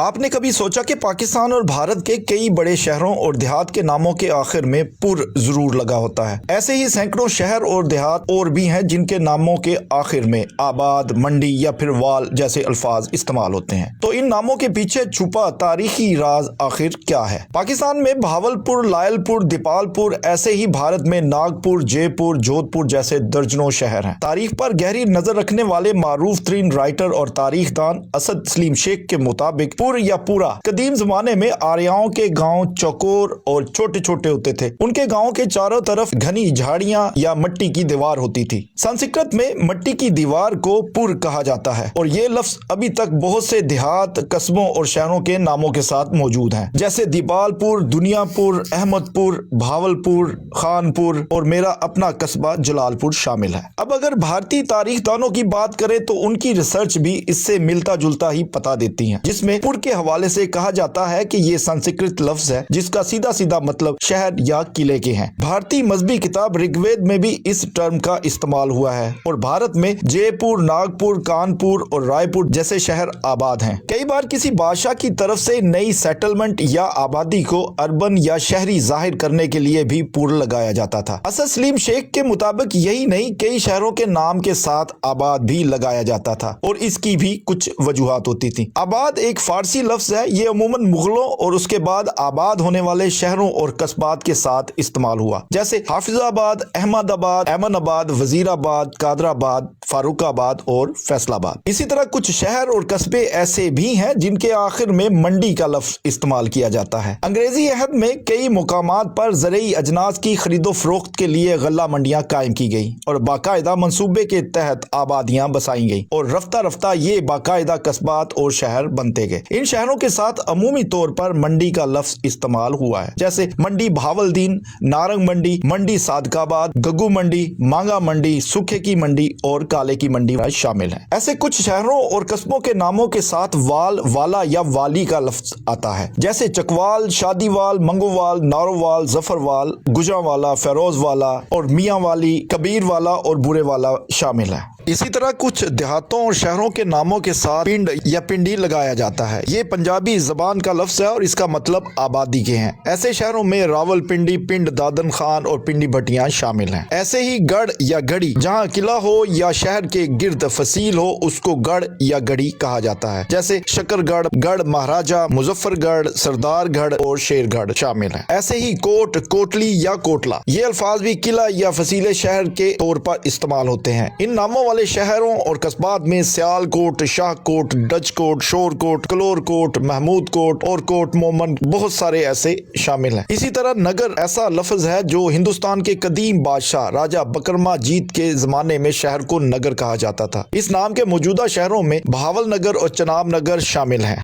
آپ نے کبھی سوچا کہ پاکستان اور بھارت کے کئی بڑے شہروں اور دیہات کے ناموں کے آخر میں پر ضرور لگا ہوتا ہے؟ ایسے ہی سینکڑوں شہر اور دیہات اور بھی ہیں جن کے ناموں کے آخر میں آباد، منڈی یا پھر وال جیسے الفاظ استعمال ہوتے ہیں۔ تو ان ناموں کے پیچھے چھپا تاریخی راز آخر کیا ہے؟ پاکستان میں بہاولپور، لائل پور، دیپال پور، ایسے ہی بھارت میں ناگپور، جے پور، جودھ پور جیسے درجنوں شہر ہیں۔ تاریخ پر گہری نظر رکھنے والے معروف ترین رائٹر اور تاریخ دان اسد سلیم شیخ کے مطابق پور یا پورا قدیم زمانے میں آریاؤں کے گاؤں چوکور اور چھوٹے چھوٹے ہوتے تھے۔ ان کے گاؤں کے چاروں طرف گھنی جھاڑیاں یا مٹی کی دیوار ہوتی تھی۔ سنسکرت میں مٹی کی دیوار کو پور کہا جاتا ہے اور یہ لفظ ابھی تک بہت سے دیہات، قصبوں اور شہروں کے ناموں کے ساتھ موجود ہیں، جیسے دیپال پور، دنیا پور، احمد پور، بہاولپور، خان پور اور میرا اپنا قصبہ جلال پور شامل ہے۔ اب اگر بھارتی تاریخ دانوں کی بات کریں تو ان کی ریسرچ بھی اس سے ملتا جلتا ہی پتا دیتی ہیں، جس میں پور کے حوالے سے کہا جاتا ہے کہ یہ سنسکرت لفظ ہے جس کا سیدھا سیدھا مطلب شہر یا قلعے کے ہیں۔ بھارتی مذہبی کتاب رگ وید میں بھی اس ٹرم کا استعمال ہوا ہے اور بھارت میں جے پور، ناگپور، کانپور اور رائے پور جیسے شہر آباد ہیں۔ کئی بار کسی بادشاہ کی طرف سے نئی سیٹلمنٹ یا آبادی کو اربن یا شہری ظاہر کرنے کے لیے بھی پور لگایا جاتا تھا۔ اسد سلیم شیخ کے مطابق یہی نہیں، کئی شہروں کے نام کے ساتھ آباد بھی لگایا جاتا تھا اور اس کی بھی کچھ وجوہات ہوتی تھی۔ آباد ایک فارسی لفظ ہے، یہ عموماً مغلوں اور اس کے بعد آباد ہونے والے شہروں اور قصبات کے ساتھ استعمال ہوا، جیسے حافظ آباد، احمد آباد، ایمن آباد، وزیر آباد، قادر آباد، فاروق آباد اور فیصل آباد۔ اسی طرح کچھ شہر اور قصبے ایسے بھی ہیں جن کے آخر میں منڈی کا لفظ استعمال کیا جاتا ہے۔ انگریزی عہد میں کئی مقامات پر زرعی اجناس کی خرید و فروخت کے لیے غلہ منڈیاں قائم کی گئیں اور باقاعدہ منصوبے کے تحت آبادیاں بسائی گئیں اور رفتہ رفتہ یہ باقاعدہ قصبات اور شہر بنتے گئے۔ ان شہروں کے ساتھ عمومی طور پر منڈی کا لفظ استعمال ہوا ہے، جیسے منڈی بہاولدین، نارنگ منڈی، منڈی صادق آباد، گگو منڈی، مانگا منڈی، سکھے کی منڈی اور کالے کی منڈی شامل ہیں۔ ایسے کچھ شہروں اور قصبوں کے ناموں کے ساتھ وال، والا یا والی کا لفظ آتا ہے، جیسے چکوال، شادی وال، منگووال، نارووال، ظفروال، گجرانوالا، فیروز والا اور میاں والی، کبیر والا اور بورے والا شامل ہیں۔ اسی طرح کچھ دیہاتوں اور شہروں کے ناموں کے ساتھ پنڈ یا پنڈی لگایا جاتا ہے۔ یہ پنجابی زبان کا لفظ ہے اور اس کا مطلب آبادی کے ہیں۔ ایسے شہروں میں راول پنڈی، پنڈ دادن خان اور پنڈی بھٹیاں شامل ہیں۔ ایسے ہی گڑھ یا گڑھی، جہاں قلعہ ہو یا شہر کے گرد فصیل ہو اس کو گڑھ یا گڑھی کہا جاتا ہے، جیسے شکر گڑھ، گڑھ مہاراجہ، مظفر گڑھ، سردار گڑھ اور شیر گڑھ شامل ہیں۔ ایسے ہی کوٹ، کوٹلی یا کوٹلا، یہ الفاظ بھی قلعہ یا فصیل شہر کے طور پر استعمال ہوتے ہیں۔ ان ناموں والے شہروں اور قصبات میں سیال کوٹ، شاہ کوٹ، ڈچ کوٹ، شور کوٹ، کلور کوٹ، محمود کوٹ اور کوٹ مومن، بہت سارے ایسے شامل ہیں۔ اسی طرح نگر ایسا لفظ ہے جو ہندوستان کے قدیم بادشاہ راجہ بکرما جیت کے زمانے میں شہر کو نگر کہا جاتا تھا۔ اس نام کے موجودہ شہروں میں بہاول نگر اور چناب نگر شامل ہیں۔